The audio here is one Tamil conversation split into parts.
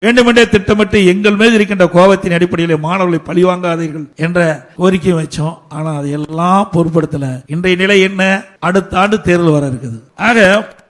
வேண்டுமென்றே திட்டமிட்டு எங்கள் மீது இருக்கின்ற கோபத்தின் அடிப்படையில் மாணவர்களை பழிவாங்காதீர்கள் என்ற கோரிக்கை வச்சோம். ஆனா அது எல்லாம் பொருட்படுத்தல. இன்றைய நிலை என்ன? அடுத்த ஆண்டு தேர்தல் வர இருக்குது. ஆக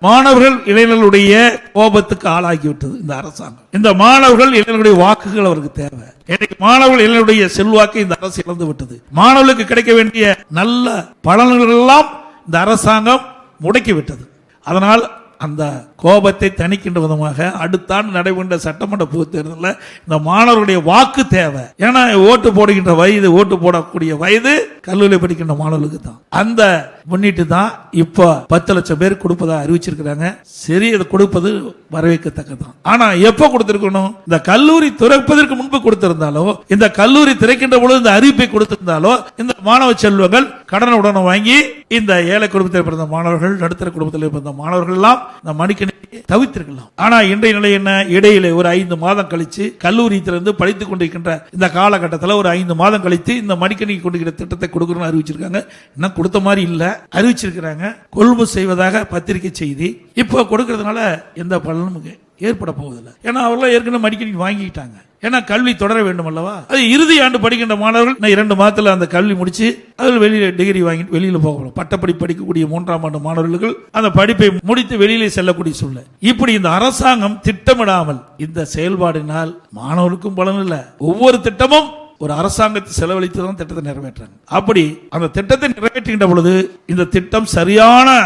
மாணவர்கள் இளைஞர்களுடைய கோபத்துக்கு ஆளாகிவிட்டது இந்த அரசாங்கம். இந்த மாணவர்கள் இளைஞர்களுடைய வாக்குகள் அவருக்கு தேவை. இன்னைக்கு மாணவர்கள் இளைஞருடைய செல்வாக்கை இந்த அரசு இழந்து விட்டது. மாணவர்களுக்கு கிடைக்க வேண்டிய நல்ல பலன்கள் எல்லாம் இந்த அரசாங்கம் முடக்கிவிட்டது. அதனால் அந்த கோபத்தை தணிக்கின்ற விதமாக அடுத்த ஆண்டு நடைபெற்ற சட்டமன்ற பொதுத் தேர்தலில் இந்த மாணவர்களுடைய வாக்கு தேவை. ஏன்னா ஓட்டு போடுகின்ற வயது, ஓட்டு போடக்கூடிய வயது கல்லூரியில் படிக்கின்ற மாணவர்களுக்கு தான். அந்த முன்னிட்டு தான் இப்ப 10 லட்சம் பேர் கொடுப்பதா அறிவிச்சிருக்கிறாங்க. சரி, அது கொடுப்பது வரவேற்கத்தக்கதான். ஆனா எப்ப கொடுத்திருக்கணும்? இந்த கல்லூரி திறப்பதற்கு முன்பு கொடுத்திருந்தாலோ, இந்த கல்லூரி திறக்கின்ற பொழுது இந்த அறிவிப்பை கொடுத்திருந்தாலோ, இந்த மாணவ செல்வங்கள் கடனுடனே வாங்கி இந்த ஏழை குடும்பத்தில் பிறந்த மாணவர்கள், நடுத்தர குடும்பத்தில் பிறந்த மாணவர்கள் எல்லாம் இந்த மடிக்கணினி தவிர்த்திருக்கலாம். ஆனா இன்றைய நிலை என்ன? இடையில ஒரு 5 மாதம் கழிச்சு கல்லூரியிலிருந்து படித்துக் கொண்டிருக்கின்ற இந்த காலகட்டத்தில் ஒரு 5 மாதம் கழித்து இந்த மடிக்கணினி கொண்டிருக்கிற திட்டத்தை கொடுக்கணும்னு அறிவிச்சிருக்காங்க. இன்னும் கொடுத்த மாதிரி இல்ல, அறிவிச்சிருக்கிறாங்க. கொள்முதல் செய்வதாக பத்திரிகை செய்தி. இப்போ கொடுக்கறதுனால எந்த பலனும் ஏற்பட போவதில்லை. ஏன்னா அவர்கள் ஏற்கனவே மடிக்கணினி வாங்கிட்டாங்க. ஏன்னா கல்வி தொடர வேண்டும் அல்லவா? அது இறுதி ஆண்டு படிக்கின்ற மாணவர்கள் 2 மாதத்துல அந்த கல்வி முடிச்சு அதில் வெளியில டிகிரி வாங்கி வெளியில போகணும். பட்டப்படி படிக்கக்கூடிய 3ஆம் ஆண்டு மாணவர்கள் அந்த படிப்பை முடித்து வெளியிலே செல்லக்கூடிய சூழ்நிலை. இப்படி இந்த அரசாங்கம் திட்டமிடாமல் இந்த செயல்பாடினால் மாணவர்களுக்கும் பலன் இல்லை. ஒவ்வொரு திட்டமும் ஒரு அரசாங்கத்தை செலவழித்து தான் திட்டத்தை நிறைவேற்றாங்க. அப்படி அந்த திட்டத்தை நிறைவேற்றுகின்ற பொழுது இந்த திட்டம் சரியான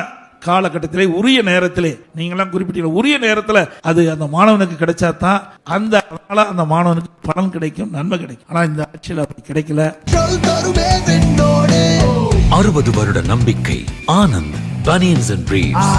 காலகட்டத்திலே, உரிய நேரத்திலே, நீங்களாம் குறிப்பிட்ட உரிய நேரத்தில் அது அந்த மாணவனுக்கு கிடைச்சா தான் அந்த மாணவனுக்கு பலன் கிடைக்கும், நன்மை கிடைக்கும். ஆனா இந்த ஆட்சியில் அப்படி கிடைக்கல. 60 வருட நம்பிக்கை. Anand banians and briefs.